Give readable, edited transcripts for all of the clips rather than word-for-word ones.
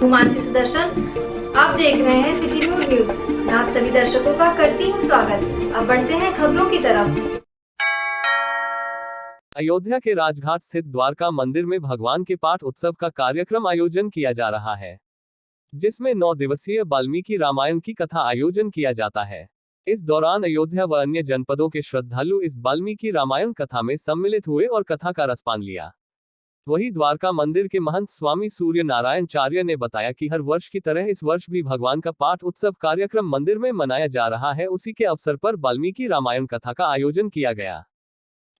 हूँ मानसी सुदर्शन। आप देख रहे हैं सिटी न्यूज। मैं आप सभी दर्शकों का करती हूँ स्वागत। अब बढ़ते हैं खबरों की तरफ। अयोध्या के राजघाट स्थित द्वारका मंदिर में भगवान के पाठ उत्सव का कार्यक्रम आयोजन किया जा रहा है, जिसमें 9 दिवसीय वाल्मीकि रामायण की कथा आयोजन किया जाता है। इस दौरान अयोध्या व अन्य जनपदों के श्रद्धालु इस वाल्मीकि रामायण कथा में सम्मिलित हुए और कथा का रसपान लिया। वहीं द्वारका मंदिर के महंत स्वामी सूर्य नारायण चार्य ने बताया कि हर वर्ष की तरह इस वर्ष भी भगवान का पाठ उत्सव कार्यक्रम मंदिर में मनाया जा रहा है। उसी के अवसर पर वाल्मीकि रामायण कथा का आयोजन किया गया।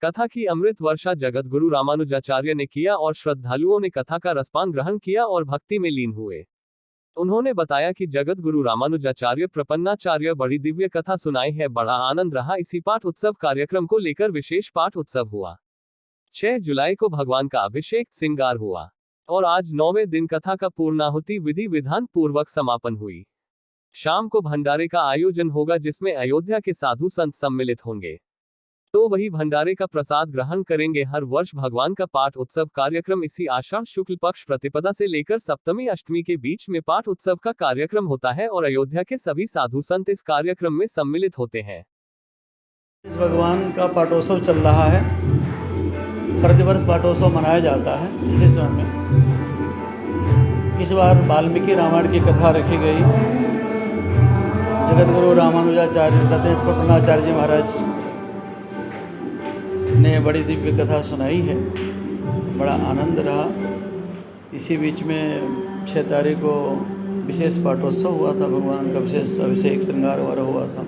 कथा की अमृत वर्षा जगत गुरु रामानुजाचार्य ने किया और श्रद्धालुओं ने कथा का रसपान ग्रहण किया और भक्ति में लीन हुए। उन्होंने बताया कि जगत गुरु रामानुजाचार्य प्रपन्नाचार्य बड़ी दिव्य कथा सुनाई है, बड़ा आनंद रहा। इसी पाठ उत्सव कार्यक्रम को लेकर विशेष पाठ उत्सव हुआ। 6 जुलाई को भगवान का अभिषेक श्रृंगार हुआ और आज 9वें दिन कथा का पूर्णाहुति विधि विधान पूर्वक समापन हुई। शाम को भंडारे का आयोजन होगा, जिसमें अयोध्या के साधु संत सम्मिलित होंगे, तो वही भंडारे का प्रसाद ग्रहण करेंगे। हर वर्ष भगवान का पाठ उत्सव कार्यक्रम इसी आषाढ़ शुक्ल पक्ष प्रतिपदा से लेकर सप्तमी अष्टमी के बीच में पाठ उत्सव का कार्यक्रम होता है और अयोध्या के सभी साधु संत इस कार्यक्रम में सम्मिलित होते हैं। इस भगवान का पाठोत्सव चल रहा है। प्रतिवर्ष पाठोत्सव मनाया जाता है। इसी समय में इस बार वाल्मीकि रामायण की कथा रखी गई। जगत गुरु रामानुजाचार्य रतेश प्रपन्नाचार्य जी महाराज ने बड़ी दिव्य कथा सुनाई है, बड़ा आनंद रहा। इसी बीच में 6 तारीख को विशेष पाठोत्सव हुआ था, भगवान का विशेष अभिषेक श्रृंगार वगैरह हुआ था।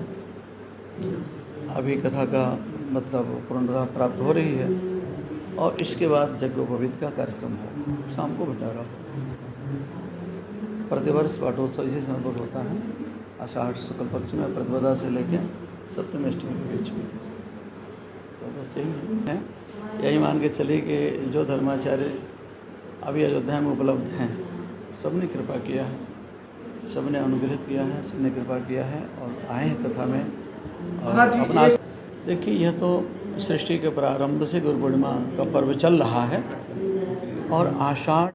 अभी कथा का मतलब पूर्णता प्राप्त हो रही है और इसके बाद यज्ञोपवीत का कार्यक्रम हो, शाम को भंडारा हो। प्रतिवर्ष पाठोत्सव इसी समय पर होता है, आषाढ़ शुक्ल पक्ष में प्रतिपदा से लेकर सप्तमी अष्टमी के बीच में। तो बस यही है, यही मान के चलिए कि जो धर्माचार्य अभी अयोध्या में उपलब्ध हैं, सबने कृपा किया है, सबने अनुग्रहित किया है, सबने कृपा किया है और आए हैं कथा में। और अपना देखिए, यह तो सृष्टि के प्रारंभ से गुरु पूर्णिमा का पर्व चल रहा है और आषाढ़।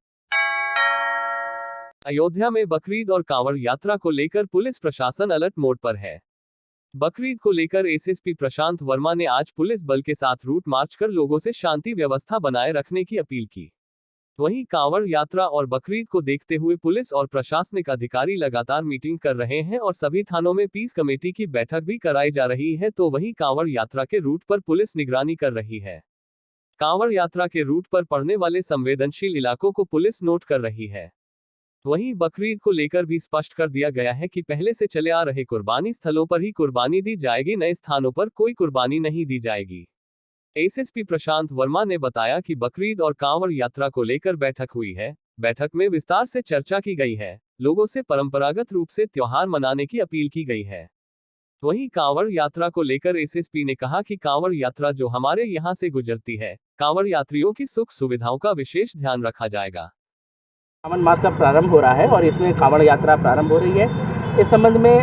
अयोध्या में बकरीद और कांवड़ यात्रा को लेकर पुलिस प्रशासन अलर्ट मोड पर है। बकरीद को लेकर एसएसपी प्रशांत वर्मा ने आज पुलिस बल के साथ रूट मार्च कर लोगों से शांति व्यवस्था बनाए रखने की अपील की। वहीं कांवड़ यात्रा और बकरीद को देखते हुए पुलिस और प्रशासनिक अधिकारी लगातार मीटिंग कर रहे हैं और सभी थानों में पीस कमेटी की बैठक भी कराई जा रही है। तो वहीं कांवड़ यात्रा के रूट पर पुलिस निगरानी कर रही है। कांवड़ यात्रा के रूट पर पड़ने वाले संवेदनशील इलाकों को पुलिस नोट कर रही है। वहीं बकरीद को लेकर भी स्पष्ट कर दिया गया है कि पहले से चले आ रहे कुर्बानी स्थलों पर ही कुर्बानी दी जाएगी, नए स्थानों पर कोई कुर्बानी नहीं दी जाएगी। एसएसपी प्रशांत वर्मा ने बताया कि बकरीद और कांवड़ यात्रा को लेकर बैठक हुई है। बैठक में विस्तार से चर्चा की गई है। लोगों से परंपरागत रूप से त्योहार मनाने की अपील की गई है। वहीं कांवड़ यात्रा को लेकर एसएसपी ने कहा कि कांवड़ यात्रा जो हमारे यहां से गुजरती है, कांवड़ यात्रियों की सुख सुविधाओं का विशेष ध्यान रखा जाएगा। सावन मास का प्रारंभ हो रहा है और इसमें कांवड़ यात्रा प्रारंभ हो रही है। इस संबंध में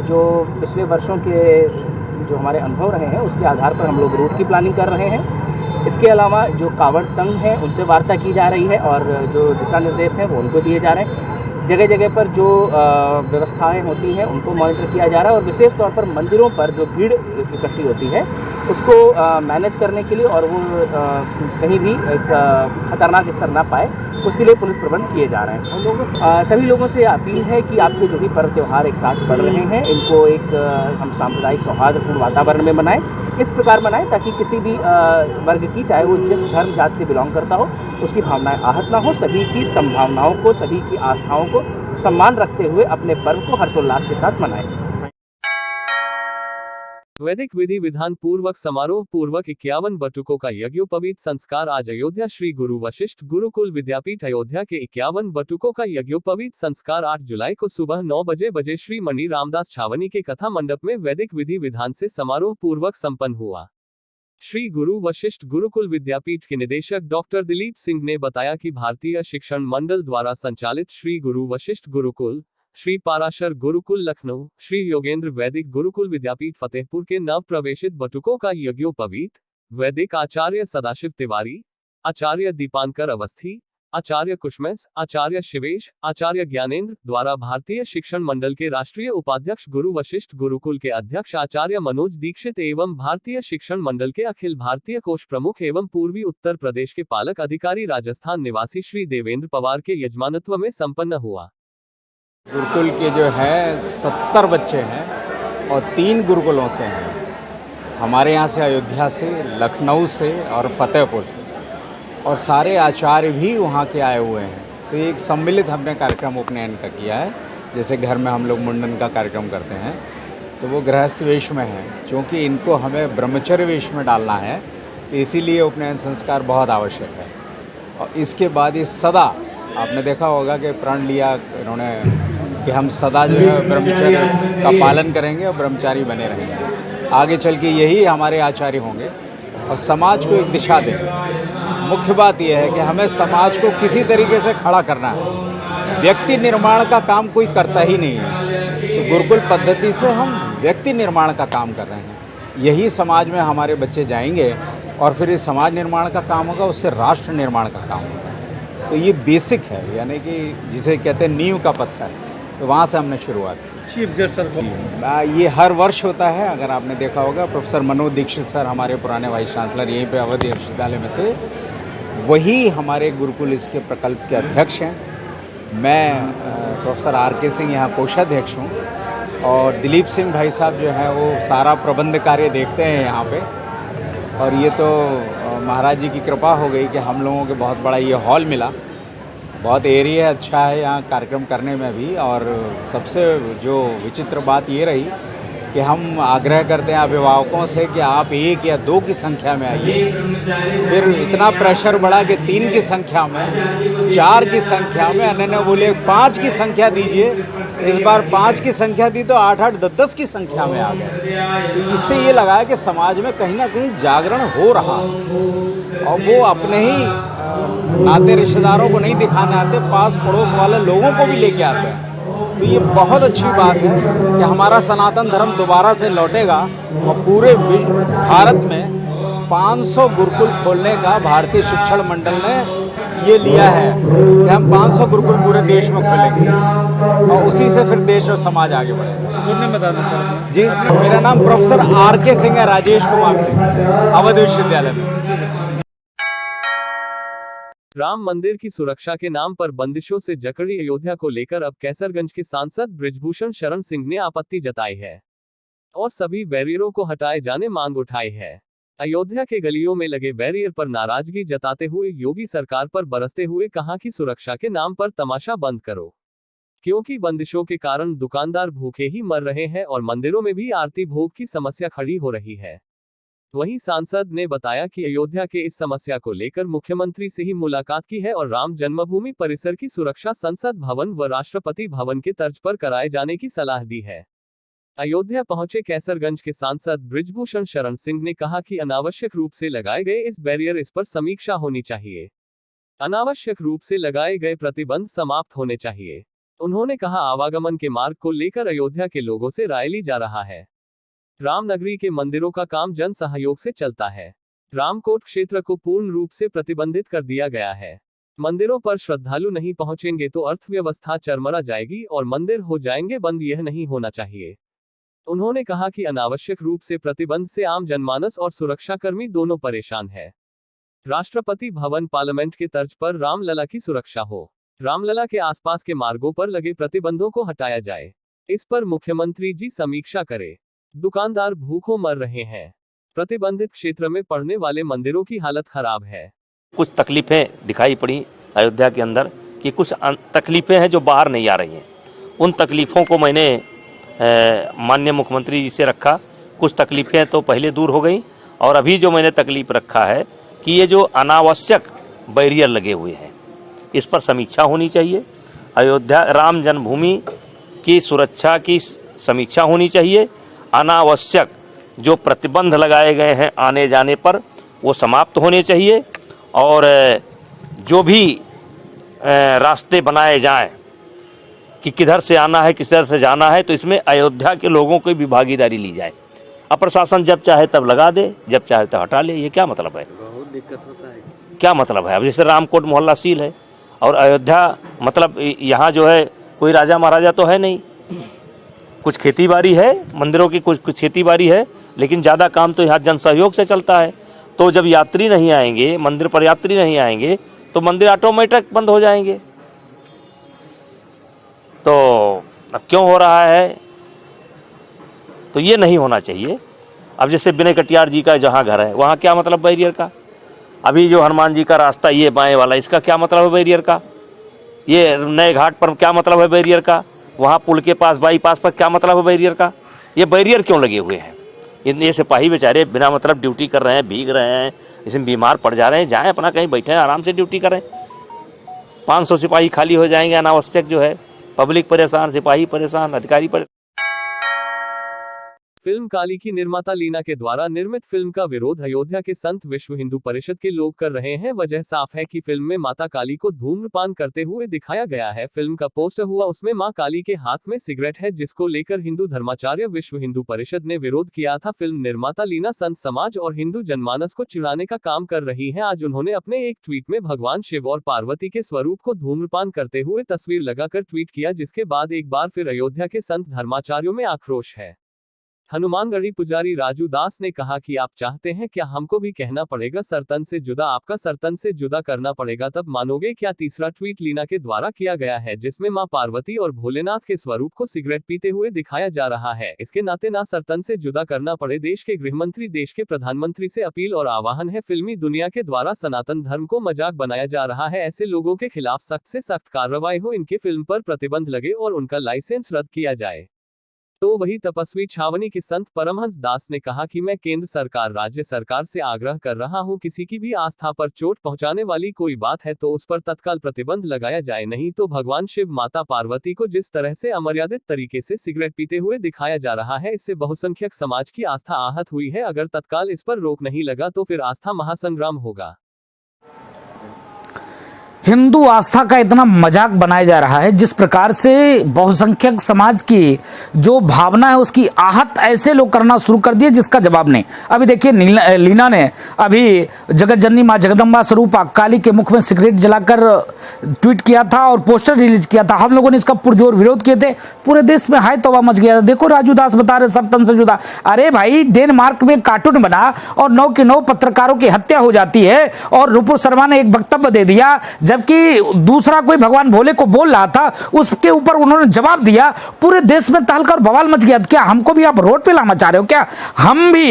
जो पिछले वर्षों के जो हमारे अनुभव रहे हैं, उसके आधार पर हम लोग रूट की प्लानिंग कर रहे हैं। इसके अलावा जो कांवड़ संघ हैं, उनसे वार्ता की जा रही है और जो दिशा निर्देश हैं वो उनको दिए जा रहे हैं। जगह जगह पर जो व्यवस्थाएं होती हैं उनको मॉनिटर किया जा रहा है और विशेष तौर पर मंदिरों पर जो भीड़ इकट्ठी होती है उसको मैनेज करने के लिए और वो कहीं भी एक खतरनाक स्तर ना पाए, उसके लिए पुलिस प्रबंध किए जा रहे हैं। सभी लोगों से अपील है कि आपके जो भी पर्व त्यौहार एक साथ पड़ रहे हैं, इनको एक हम सांप्रदायिक सौहार्दपूर्ण वातावरण में मनाएं। इस प्रकार मनाएं ताकि किसी भी वर्ग की, चाहे वो जिस धर्म जाति से बिलोंग करता हो, उसकी भावनाएं आहत ना हो। सभी की संभावनाओं को, सभी की आस्थाओं को सम्मान रखते हुए अपने पर्व को हर्षोल्लास के साथ मनाएं। वैदिक विधि विधान पूर्वक समारोह पूर्वक 51 बटुकों का यज्ञोपवीत संस्कार आज अयोध्या श्री गुरु वशिष्ठ गुरुकुल विद्यापीठ अयोध्या के 51 बटुकों का यज्ञोपवीत संस्कार 8 जुलाई को सुबह 9 बजे श्री मणि रामदास छावनी के कथा मंडप में वैदिक विधि विधान से समारोह पूर्वक संपन्न हुआ। श्री गुरु वशिष्ठ गुरुकुल विद्यापीठ के निदेशक डॉक्टर दिलीप सिंह ने बताया कि भारतीय शिक्षण मंडल द्वारा संचालित श्री गुरु वशिष्ठ गुरुकुल, श्री पाराशर गुरुकुल लखनऊ, श्री योगेंद्र वैदिक गुरुकुल विद्यापीठ फतेहपुर के नव प्रवेशित बटुकों का यज्ञोपवीत वैदिक आचार्य सदाशिव तिवारी, आचार्य दीपांकर अवस्थी, आचार्य कुशमेस, आचार्य शिवेश, आचार्य ज्ञानेंद्र द्वारा भारतीय शिक्षण मंडल के राष्ट्रीय उपाध्यक्ष गुरु वशिष्ठ गुरुकुल के अध्यक्ष आचार्य मनोज दीक्षित एवं भारतीय शिक्षण मंडल के अखिल भारतीय कोष प्रमुख एवं पूर्वी उत्तर प्रदेश के पालक अधिकारी राजस्थान निवासी श्री देवेंद्र पवार के यजमानत्व में संपन्न हुआ। गुरुकुल के जो है 70 बच्चे हैं और 3 गुरुकुलों से हैं। हमारे यहाँ से अयोध्या से, लखनऊ से और फतेहपुर से, और सारे आचार्य भी वहाँ के आए हुए हैं। तो एक सम्मिलित हमने कार्यक्रम उपनयन का किया है। जैसे घर में हम लोग मुंडन का कार्यक्रम करते हैं तो वो गृहस्थ वेश में है, क्योंकि इनको हमें ब्रह्मचर्य वेश में डालना है, तो इसीलिए उपनयन संस्कार बहुत आवश्यक है। और इसके बाद ये सदा, आपने देखा होगा कि प्रण लिया इन्होंने कि हम सदा जो है ब्रह्मचर्य का पालन करेंगे और ब्रह्मचारी बने रहेंगे। आगे चल के यही हमारे आचार्य होंगे और समाज को एक दिशा देंगे। मुख्य बात यह है कि हमें समाज को किसी तरीके से खड़ा करना है। व्यक्ति निर्माण का काम कोई करता ही नहीं है, तो गुरुकुल पद्धति से हम व्यक्ति निर्माण का काम कर रहे हैं। यही समाज में हमारे बच्चे जाएंगे और फिर इस समाज निर्माण का काम होगा, उससे राष्ट्र निर्माण का काम होगा। तो ये बेसिक है, यानी कि जिसे कहते हैं नींव का पत्थर। तो वहाँ से हमने शुरुआत की। चीफ गेस्ट सर ये हर वर्ष होता है। अगर आपने देखा होगा, प्रोफेसर मनोज दीक्षित सर हमारे पुराने वाइस चांसलर यहीं पे अवधि विश्वविद्यालय में थे, वही हमारे गुरुकुल इसके प्रकल्प के अध्यक्ष हैं। मैं प्रोफेसर RK सिंह यहाँ कोषाध्यक्ष हूँ और दिलीप सिंह भाई साहब जो हैं वो सारा प्रबंध कार्य देखते हैं यहाँ पे। और ये तो महाराज जी की कृपा हो गई कि हम लोगों के बहुत बड़ा ये हॉल मिला, बहुत एरिया अच्छा है यहाँ कार्यक्रम करने में भी। और सबसे जो विचित्र बात ये रही कि हम आग्रह करते हैं अभिभावकों से कि आप 1 या 2 की संख्या में आइए, फिर इतना प्रेशर बढ़ा कि 3 की संख्या में, 4 की संख्या में, अन्य बोले 5 की संख्या दीजिए। इस बार 5 की संख्या दी तो 8-8, 10-10 की संख्या में आ गए। तो इससे ये लगा कि समाज में कहीं ना कहीं जागरण हो रहा, और वो अपने ही नाते रिश्तेदारों को नहीं दिखाने आते, पास पड़ोस वाले लोगों को भी लेके आते हैं। तो ये बहुत अच्छी बात है कि हमारा सनातन धर्म दोबारा से लौटेगा और पूरे भारत में 500 गुरुकुल खोलने का भारतीय शिक्षण मंडल ने ये लिया है कि हम 500 गुरुकुल पूरे देश में खोलेंगे और उसी से फिर देश और समाज आगे बढ़ेगा। बता दें सर। जी, मेरा नाम प्रोफेसर RK सिंह है, राजेश कुमार सिंह, अवध विश्वविद्यालय में। राम मंदिर की सुरक्षा के नाम पर बंदिशों से जकड़ी अयोध्या को लेकर अब कैसरगंज के सांसद बृजभूषण शरण सिंह ने आपत्ति जताई है और सभी बैरियरों को हटाए जाने मांग उठाई है। अयोध्या के गलियों में लगे बैरियर पर नाराजगी जताते हुए योगी सरकार पर बरसते हुए कहा कि सुरक्षा के नाम पर तमाशा बंद करो, क्योंकि बंदिशों के कारण दुकानदार भूखे ही मर रहे हैं और मंदिरों में भी आरती भोग की समस्या खड़ी हो रही है। वहीं सांसद ने बताया कि अयोध्या के इस समस्या को लेकर मुख्यमंत्री से ही मुलाकात की है और राम जन्मभूमि परिसर की सुरक्षा संसद भवन व राष्ट्रपति भवन के तर्ज पर कराए जाने की सलाह दी है। अयोध्या पहुंचे कैसरगंज के सांसद बृजभूषण शरण सिंह ने कहा कि अनावश्यक रूप से लगाए गए इस बैरियर इस पर समीक्षा होनी चाहिए। अनावश्यक रूप से लगाए गए प्रतिबंध समाप्त होने चाहिए। उन्होंने कहा आवागमन के मार्ग को लेकर अयोध्या के लोगों से राय ली जा रहा है। रामनगरी के मंदिरों का काम जन सहयोग से चलता है। रामकोट क्षेत्र को पूर्ण रूप से प्रतिबंधित कर दिया गया है। मंदिरों पर श्रद्धालु नहीं पहुंचेंगे तो अर्थव्यवस्था चरमरा जाएगी और मंदिर हो जाएंगे बंद, यह नहीं होना चाहिए। उन्होंने कहा कि अनावश्यक रूप से प्रतिबंध से आम जनमानस और सुरक्षाकर्मी दोनों परेशान है। राष्ट्रपति भवन पार्लियामेंट के तर्ज पर रामलला की सुरक्षा हो, रामलला के आसपास के मार्गों पर लगे प्रतिबंधों को हटाया जाए, इस पर मुख्यमंत्री जी समीक्षा करे। दुकानदार भूखों मर रहे हैं। प्रतिबंधित क्षेत्र में पड़ने वाले मंदिरों की हालत खराब है। कुछ तकलीफें दिखाई पड़ी अयोध्या के अंदर कि कुछ तकलीफें हैं जो बाहर नहीं आ रही हैं। उन तकलीफ़ों को मैंने माननीय मुख्यमंत्री जी से रखा। कुछ तकलीफें तो पहले दूर हो गई और अभी जो मैंने तकलीफ रखा है कि ये जो अनावश्यक बैरियर लगे हुए हैं इस पर समीक्षा होनी चाहिए। अयोध्या राम जन्मभूमि की सुरक्षा की समीक्षा होनी चाहिए। अनावश्यक जो प्रतिबंध लगाए गए हैं आने जाने पर वो समाप्त होने चाहिए और जो भी रास्ते बनाए जाएं कि किधर से आना है किधर से जाना है तो इसमें अयोध्या के लोगों की भी भागीदारी ली जाए। अब प्रशासन जब चाहे तब लगा दे, जब चाहे तब हटा ले, ये क्या मतलब है? बहुत दिक्कत होता है। क्या मतलब है? अब जैसे रामकोट मोहल्ला सील है, और अयोध्या मतलब यहाँ जो है कोई राजा महाराजा तो है नहीं, कुछ खेती बाड़ी है, मंदिरों की कुछ खेती बाड़ी है, लेकिन ज़्यादा काम तो यहाँ जन सहयोग से चलता है। तो जब यात्री नहीं आएंगे, मंदिर पर यात्री नहीं आएंगे, तो मंदिर ऑटोमेटिक बंद हो जाएंगे। तो अब क्यों हो रहा है? तो ये नहीं होना चाहिए। अब जैसे विनय कटियार जी का जहाँ घर है, वहाँ क्या मतलब बैरियर का? अभी जो हनुमान जी का रास्ता ये बाएं वाला, इसका क्या मतलब है बैरियर का? ये नए घाट पर क्या मतलब है बैरियर का? वहाँ पुल के पास बाईपास पर क्या मतलब है बैरियर का? ये बैरियर क्यों लगे हुए हैं? ये सिपाही बेचारे बिना मतलब ड्यूटी कर रहे हैं, भीग रहे हैं, इसमें बीमार पड़ जा रहे हैं, जाएं अपना कहीं बैठे आराम से ड्यूटी करें। 500 सिपाही खाली हो जाएंगे अनावश्यक, जो है पब्लिक परेशान, सिपाही परेशान, अधिकारी परेशान। फिल्म काली की निर्माता लीना के द्वारा निर्मित फिल्म का विरोध अयोध्या के संत विश्व हिंदू परिषद के लोग कर रहे हैं। वजह साफ है कि फिल्म में माता काली को धूम्रपान करते हुए दिखाया गया है। फिल्म का पोस्टर हुआ, उसमें मां काली के हाथ में सिगरेट है, जिसको लेकर हिंदू धर्माचार्य विश्व हिंदू परिषद ने विरोध किया था। फिल्म निर्माता लीना संत समाज और हिंदू जनमानस को चिढ़ाने का काम कर रही है। आज उन्होंने अपने एक ट्वीट में भगवान शिव और पार्वती के स्वरूप को धूम्रपान करते हुए तस्वीर लगाकर ट्वीट किया, जिसके बाद एक बार फिर अयोध्या के संत धर्माचार्यों में आक्रोश है। हनुमानगढ़ी पुजारी राजू दास ने कहा कि आप चाहते हैं क्या हमको भी कहना पड़ेगा सरतन से जुदा? आपका सरतन से जुदा करना पड़ेगा तब मानोगे क्या? तीसरा ट्वीट लीना के द्वारा किया गया है, जिसमें मां पार्वती और भोलेनाथ के स्वरूप को सिगरेट पीते हुए दिखाया जा रहा है। इसके नाते ना सरतन से जुदा करना पड़े। देश के गृहमंत्री, देश के प्रधानमंत्री से अपील और आह्वान है, फिल्मी दुनिया के द्वारा सनातन धर्म को मजाक बनाया जा रहा है। ऐसे लोगों के खिलाफ सख्त से सख्त कार्रवाई हो, इनके फिल्म पर प्रतिबंध लगे और उनका लाइसेंस रद्द किया जाए। तो वही तपस्वी छावनी के संत परमहंस दास ने कहा कि मैं केंद्र सरकार, राज्य सरकार से आग्रह कर रहा हूं, किसी की भी आस्था पर चोट पहुंचाने वाली कोई बात है तो उस पर तत्काल प्रतिबंध लगाया जाए, नहीं तो भगवान शिव, माता पार्वती को जिस तरह से अमर्यादित तरीके से सिगरेट पीते हुए दिखाया जा रहा है, इससे बहुसंख्यक समाज की आस्था आहत हुई है। अगर तत्काल इस पर रोक नहीं लगा तो फिर आस्था महासंग्राम होगा। हिंदू आस्था का इतना मजाक बनाया जा रहा है, जिस प्रकार से बहुसंख्यक समाज की जो भावना है उसकी आहत ऐसे लोग करना शुरू कर दिए जिसका जवाब नहीं। अभी देखिए लीना ने अभी जगत जननी मां जगदम्बा स्वरूप काली के मुख में सिगरेट जलाकर ट्वीट किया था और पोस्टर रिलीज किया था। हम लोगों ने इसका पुरजोर विरोध किए थे, पूरे देश में हाय तौबा मच गया। देखो राजू दास बता रहे सरतन से जुदा। अरे भाई, डेनमार्क में कार्टून बना और 9 के 9 पत्रकारों की हत्या हो जाती है और रुपुर शर्मा ने एक वक्तव्य दे दिया, जबकि दूसरा कोई भगवान भोले को बोल रहा था, उसके ऊपर उन्होंने जवाब दिया। पूरे देश में तहलका और बवाल मच गया। क्या हमको भी आप रोड पे लाना चाह रहे हो क्या? हम भी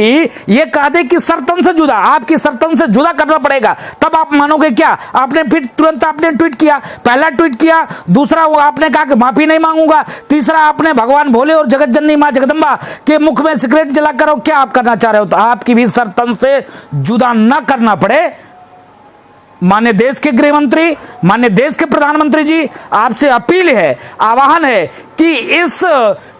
ये कह दे कि सरतन से जुदा, आपकी सरतन से जुदा करना पड़ेगा, तब आप मानोगे क्या? आपने फिर तुरंत आपने ट्वीट किया, पहला ट्वीट किया, दूसरा वो आपने कहा कि माफी नहीं मांगूंगा, तीसरा आपने भगवान भोले और जगत जननी मां जगदम्बा के मुख में सिगरेट जलाकर क्या आप करना चाह रहे हो? तो आपकी भी सरतन से जुदा न करना पड़े। माननीय देश के गृह मंत्री, माननीय देश के प्रधानमंत्री जी, आपसे अपील है, आह्वान है कि इस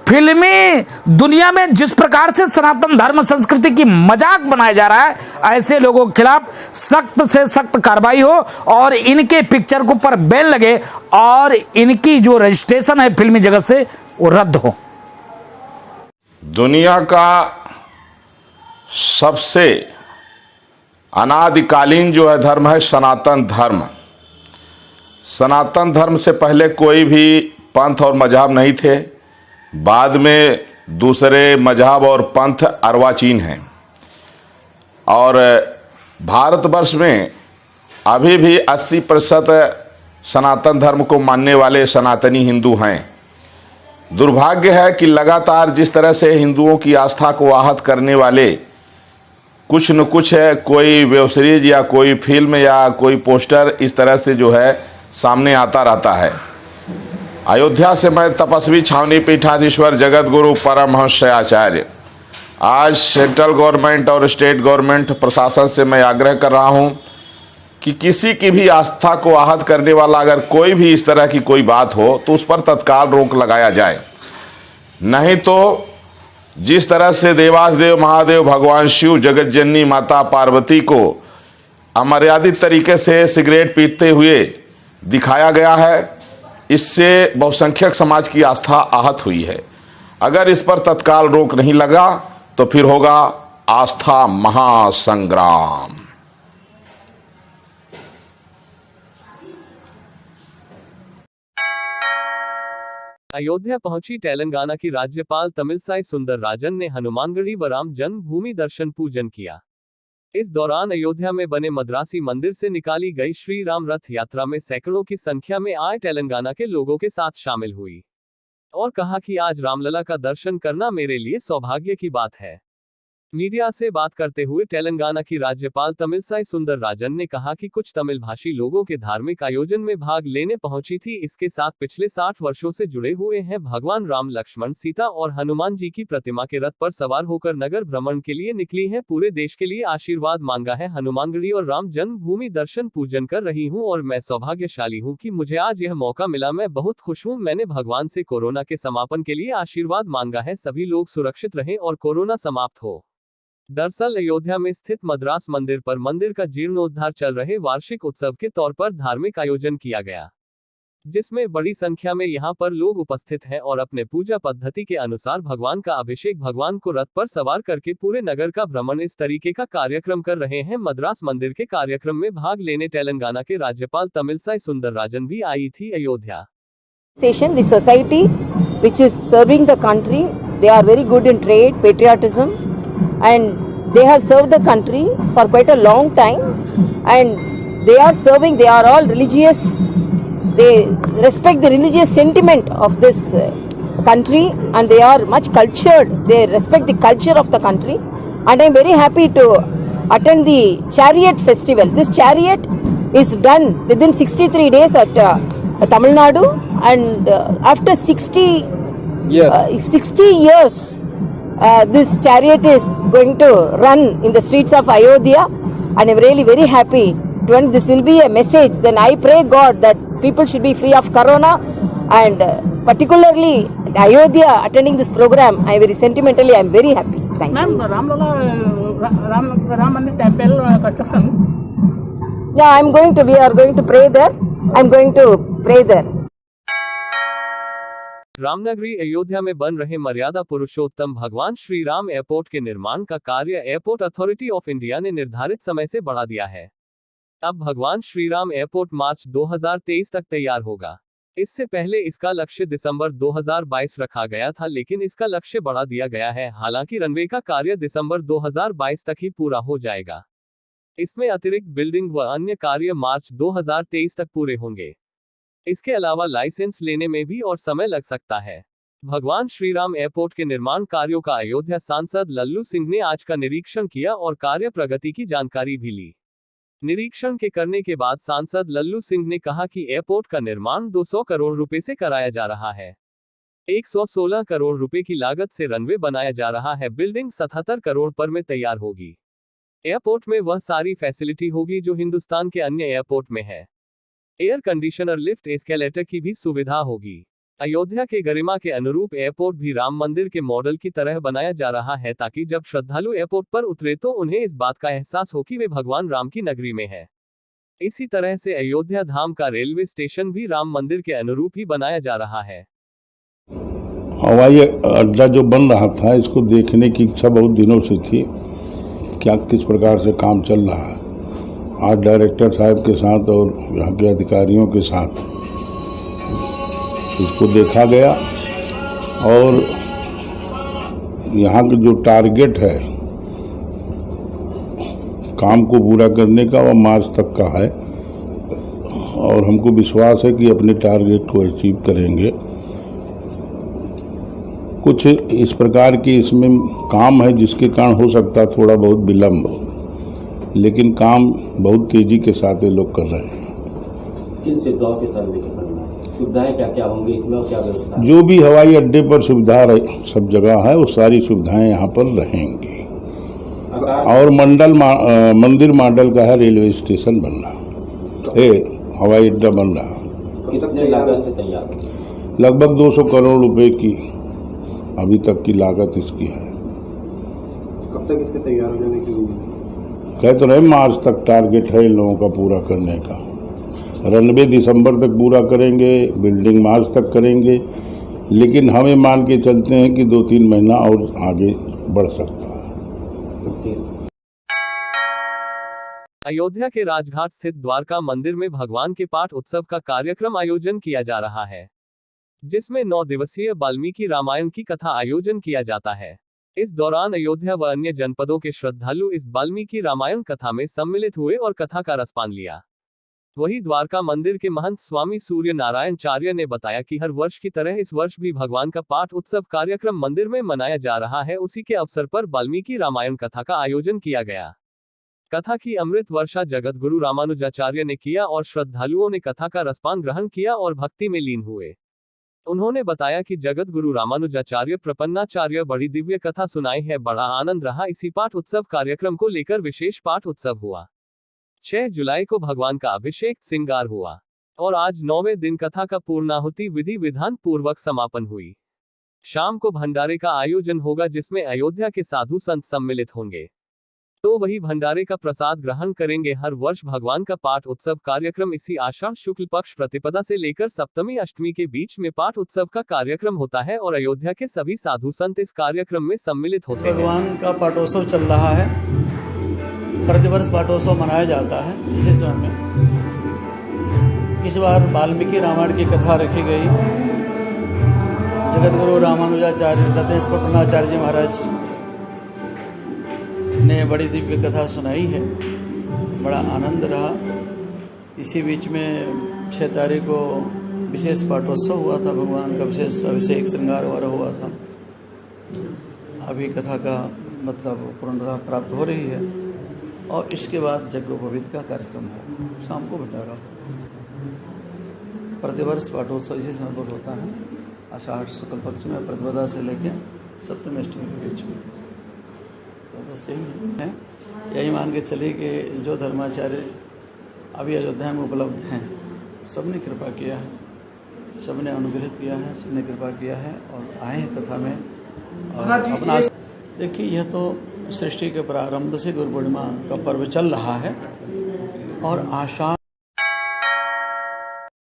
फिल्मी दुनिया में जिस प्रकार से सनातन धर्म संस्कृति की मजाक बनाया जा रहा है, ऐसे लोगों के खिलाफ सख्त से सख्त कार्रवाई हो और इनके पिक्चर के ऊपर बैन लगे और इनकी जो रजिस्ट्रेशन है फिल्मी जगत से वो रद्द हो। दुनिया का सबसे अनादिकालीन जो है धर्म है सनातन धर्म। सनातन धर्म से पहले कोई भी पंथ और मजहब नहीं थे। बाद में दूसरे मजहब और पंथ अर्वाचीन हैं और भारतवर्ष में अभी भी 80% सनातन धर्म को मानने वाले सनातनी हिंदू हैं। दुर्भाग्य है कि लगातार जिस तरह से हिंदुओं की आस्था को आहत करने वाले कुछ न कुछ है, कोई वेब सीरीज या कोई फिल्म या कोई पोस्टर इस तरह से जो है सामने आता रहता है। अयोध्या से मैं तपस्वी छावनी पीठाधीश्वर जगत गुरु परमहंस आचार्य आज सेंट्रल गवर्नमेंट और स्टेट गवर्नमेंट प्रशासन से मैं आग्रह कर रहा हूं कि किसी की भी आस्था को आहत करने वाला अगर कोई भी इस तरह की कोई बात हो तो उस पर तत्काल रोक लगाया जाए। नहीं तो जिस तरह से देवाधिदेव महादेव भगवान शिव, जगत जननी माता पार्वती को अमर्यादित तरीके से सिगरेट पीते हुए दिखाया गया है, इससे बहुसंख्यक समाज की आस्था आहत हुई है। अगर इस पर तत्काल रोक नहीं लगा तो फिर होगा आस्था महासंग्राम। अयोध्या पहुंची तेलंगाना की राज्यपाल तमिलसाई सुंदरराजन ने हनुमानगढ़ी व राम जन्मभूमि दर्शन पूजन किया। इस दौरान अयोध्या में बने मद्रासी मंदिर से निकाली गई श्री राम रथ यात्रा में सैकड़ों की संख्या में आए तेलंगाना के लोगों के साथ शामिल हुई और कहा कि आज रामलला का दर्शन करना मेरे लिए सौभाग्य की बात है। मीडिया से बात करते हुए तेलंगाना की राज्यपाल तमिलसाई सुंदरराजन ने कहा कि कुछ तमिल भाषी लोगों के धार्मिक आयोजन में भाग लेने पहुंची थी, इसके साथ पिछले 60 वर्षों से जुड़े हुए हैं। भगवान राम, लक्ष्मण, सीता और हनुमान जी की प्रतिमा के रथ पर सवार होकर नगर भ्रमण के लिए निकली हैं। पूरे देश के लिए आशीर्वाद मांगा है। हनुमानगढ़ी और राम जन्मभूमि दर्शन पूजन कर रही हूँ और मैं सौभाग्यशाली हूँ कि मुझे आज यह मौका मिला। मैं बहुत खुश हूँ। मैंने भगवान से कोरोना के समापन के लिए आशीर्वाद मांगा है। सभी लोग सुरक्षित रहें और कोरोना समाप्त हो। दरअसल अयोध्या में स्थित मद्रास मंदिर पर मंदिर का जीर्णोद्धार चल रहे वार्षिक उत्सव के तौर पर धार्मिक आयोजन किया गया, जिसमें बड़ी संख्या में यहां पर लोग उपस्थित हैं और अपने पूजा पद्धति के अनुसार भगवान का अभिषेक, भगवान को रथ पर सवार करके पूरे नगर का भ्रमण, इस तरीके का कार्यक्रम कर रहे हैं। मद्रास मंदिर के कार्यक्रम में भाग लेने तेलंगाना के राज्यपाल तमिलसाई सुंदरराजन भी आई थी Ayodhya. The society which is serving the country, they are very good in trade, patriotism, and they have served the country for quite a long time, and they are serving, they are all religious, they respect the religious sentiment of this country, and they are much cultured, they respect the culture of the country, and I am very happy to attend the chariot festival. This chariot is done within 63 days at Tamil Nadu, and after 60 years this chariot is going to run in the streets of Ayodhya, and I am really very happy. When this will be a message, then I pray God that people should be free of corona, and particularly Ayodhya attending this program, I very sentimentally I am very happy. Thank you. Ma'am, Ram Mandir temple construction. Yeah, we are going to pray there. I am going to pray there. रामनगरी अयोध्या में बन रहे मर्यादा पुरुषोत्तम भगवान Shri Ram airport के निर्माण का कार्य airport authority of India ने निर्धारित समय से बढ़ा दिया है। अब भगवान श्री राम एयरपोर्ट मार्च 2023 तक तैयार होगा। इससे पहले इसका लक्ष्य दिसंबर 2022 रखा गया था, लेकिन इसका लक्ष्य बढ़ा दिया गया है। हालांकि रनवे का कार्य दिसंबर 2022 तक ही पूरा हो जाएगा। इसमें अतिरिक्त बिल्डिंग व अन्य कार्य मार्च 2023 तक पूरे होंगे। इसके अलावा लाइसेंस लेने में भी और समय लग सकता है। भगवान श्री राम एयरपोर्ट के निर्माण कार्यों का अयोध्या सांसद लल्लू सिंह ने आज का निरीक्षण किया और कार्य प्रगति की जानकारी भी ली। निरीक्षण के करने के बाद सांसद लल्लू सिंह ने कहा कि एयरपोर्ट का निर्माण 200 करोड़ रुपए से कराया जा रहा है। 116 करोड़ रुपए की लागत से रनवे बनाया जा रहा है। बिल्डिंग 77 करोड़ पर में तैयार होगी। एयरपोर्ट में वह सारी फैसिलिटी होगी जो हिंदुस्तान के अन्य एयरपोर्ट में है। एयर कंडीशनर, लिफ्ट, एस्केलेटर की भी सुविधा होगी। अयोध्या के गरिमा के अनुरूप एयरपोर्ट भी राम मंदिर के मॉडल की तरह बनाया जा रहा है, ताकि जब श्रद्धालु एयरपोर्ट पर उतरे तो उन्हें इस बात का एहसास हो कि वे भगवान राम की नगरी में है। इसी तरह से अयोध्या धाम का रेलवे स्टेशन भी राम मंदिर के अनुरूप ही बनाया जा रहा है। हवाई अड्डा जो बन रहा था, इसको देखने की इच्छा बहुत दिनों से थी, क्या किस प्रकार से काम चल रहा है। आज डायरेक्टर साहब के साथ और यहाँ के अधिकारियों के साथ इसको देखा गया और यहाँ का जो टारगेट है काम को पूरा करने का, वह मार्च तक का है और हमको विश्वास है कि अपने टारगेट को अचीव करेंगे। कुछ इस प्रकार की इसमें काम है जिसके कारण हो सकता है थोड़ा बहुत विलम्ब, लेकिन काम बहुत तेजी के साथ ये लोग कर रहे हैं। किन सुविधाओं के साथ सुविधाएं क्या होंगी इसमें और क्या व्यवस्था? जो भी हवाई अड्डे पर सुविधा सब जगह है वो सारी सुविधाएं यहाँ पर रहेंगी। और मंदिर मॉडल का है रेलवे स्टेशन बन रहा है, हवाई अड्डा बन रहा। कितने लागत से तैयार? लगभग 200 करोड़ रुपए की अभी तक की लागत इसकी है। कब तक इसके तैयार हो जाने की उम्मीद? कह तो रहे मार्च तक टारगेट है इन लोगों का पूरा करने का। रनवे दिसंबर तक पूरा करेंगे, बिल्डिंग मार्च तक करेंगे, लेकिन हमें मान के चलते हैं कि 2-3 महीना और आगे बढ़ सकता है। अयोध्या के राजघाट स्थित द्वारका मंदिर में भगवान के पाठ उत्सव का कार्यक्रम आयोजन किया जा रहा है, जिसमें 9 दिवसीय वाल्मीकि रामायण की कथा आयोजन किया जाता है। इस दौरान अयोध्या व अन्य जनपदों के श्रद्धालु इस वाल्मीकि रामायण कथा में सम्मिलित हुए और कथा का रसपान लिया। वहीं द्वारका मंदिर के महंत स्वामी सूर्य नारायणचार्य ने बताया कि हर वर्ष की तरह इस वर्ष भी भगवान का पाठ उत्सव कार्यक्रम मंदिर में मनाया जा रहा है। उसी के अवसर पर वाल्मीकि रामायण कथा का आयोजन किया गया। कथा की अमृत वर्षा जगत गुरु रामानुजाचार्य ने किया और श्रद्धालुओं ने कथा का रसपान ग्रहण किया और भक्ति में लीन हुए। उन्होंने बताया कि जगत गुरु रामानुजाचार्य प्रपन्नाचार्य बड़ी दिव्य कथा सुनाई है, बड़ा आनंद रहा। इसी पाठ उत्सव कार्यक्रम को लेकर विशेष पाठ उत्सव हुआ। 6 जुलाई को भगवान का अभिषेक श्रृंगार हुआ और आज 9वें दिन कथा का पूर्णाहुति विधि विधान पूर्वक समापन हुई। शाम को भंडारे का आयोजन होगा जिसमें अयोध्या के साधु संत सम्मिलित होंगे तो वही भंडारे का प्रसाद ग्रहण करेंगे। हर वर्ष भगवान का पाठ उत्सव कार्यक्रम इसी आषाढ़ शुक्ल पक्ष प्रतिपदा से लेकर सप्तमी अष्टमी के बीच में पाठ उत्सव का कार्यक्रम होता है और अयोध्या के सभी साधु संत इस कार्यक्रम में सम्मिलित होते हैं। भगवान का पाठोत्सव चल रहा है, प्रतिवर्ष पाठोत्सव मनाया जाता है। इसी समय में इस बार वाल्मीकि रामायण की कथा रखी गई। जगत गुरु रामानुजाचार्य रत्नेश प्रपन्नाचार्य जी महाराज ने बड़ी दिव्य कथा सुनाई है, बड़ा आनंद रहा। इसी बीच में 6 तारीख को विशेष पाठोत्सव हुआ था, भगवान का विशेष अभिषेक श्रृंगार वगैरह हुआ था। अभी कथा का मतलब पूर्णता प्राप्त हो रही है और इसके बाद यज्ञोपवीत का कार्यक्रम हो, शाम को भंडारा हो। प्रतिवर्ष पाठोत्सव इसी समय पर होता है, आषाढ़ शुक्ल पक्ष में प्रतिपदा से लेकर सप्तमी अष्टमी के बीच में। तो बस यही है, यही मान के चलिए कि जो धर्माचार्य अभी अयोध्या में उपलब्ध हैं, सबने कृपा किया है, सबने अनुग्रहित किया है, सबने कृपा किया है और आए हैं कथा में। और अपना देखिए, यह तो सृष्टि के प्रारंभ से गुरु पूर्णिमा का पर्व चल रहा है और आषाढ़।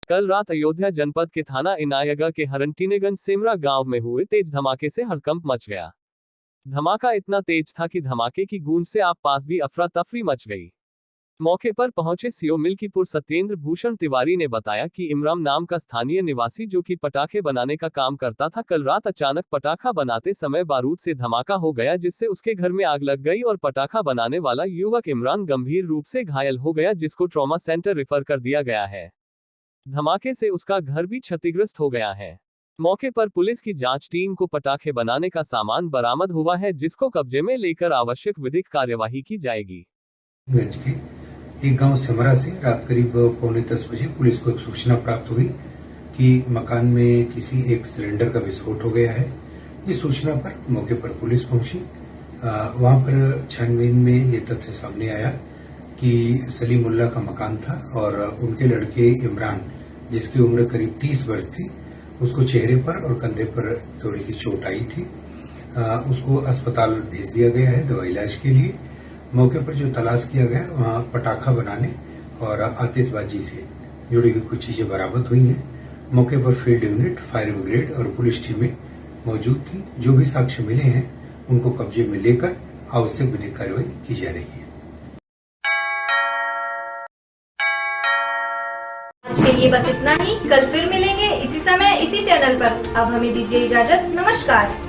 कल रात अयोध्या जनपद के थाना इनायगा के हरंटीनेगंज सेमरा गांव में हुए तेज धमाके से हड़कंप मच गया। धमाका इतना तेज था कि धमाके की गूंज से आसपास भी अफरा तफरी मच गई। मौके पर पहुंचे सीओ मिल्कीपुर सत्येंद्र भूषण तिवारी ने बताया कि इमरान नाम का स्थानीय निवासी जो कि पटाखे बनाने का काम करता था, कल रात अचानक पटाखा बनाते समय बारूद से धमाका हो गया जिससे उसके घर में आग लग गई और पटाखा बनाने वाला युवक इमरान गंभीर रूप से घायल हो गया, जिसको ट्रॉमा सेंटर रेफर कर दिया गया है। धमाके से उसका घर भी क्षतिग्रस्त हो गया है। मौके पर पुलिस की जांच टीम को पटाखे बनाने का सामान बरामद हुआ है, जिसको कब्जे में लेकर आवश्यक विधिक कार्यवाही की जाएगी। एक गांव सेमरा से रात करीब 9:45 बजे पुलिस को एक सूचना प्राप्त हुई कि मकान में किसी एक सिलेंडर का विस्फोट हो गया है। इस सूचना पर मौके पर पुलिस पहुंची। वहां पर छानबीन में ये तथ्य सामने आया कि सलीमुल्लाह का मकान था और उनके लड़के इमरान, जिसकी उम्र करीब 30 वर्ष थी, उसको चेहरे पर और कंधे पर थोड़ी सी चोट आई थी। उसको अस्पताल भेज दिया गया है दवा इलाज के लिए। मौके पर जो तलाश किया गया, वहां पटाखा बनाने और आतिशबाजी से जुड़ी हुई कुछ चीजें बरामद हुई हैं। मौके पर फील्ड यूनिट, फायर ब्रिगेड और पुलिस टीमें मौजूद थी। जो भी साक्ष्य मिले हैं उनको कब्जे में लेकर आवश्यक विधिक कार्रवाई की जा रही है। आज के लिए बस इतना ही। कल फिर मिलेंगे इसी समय इसी चैनल पर। अब हमें दीजिए इजाजत। नमस्कार।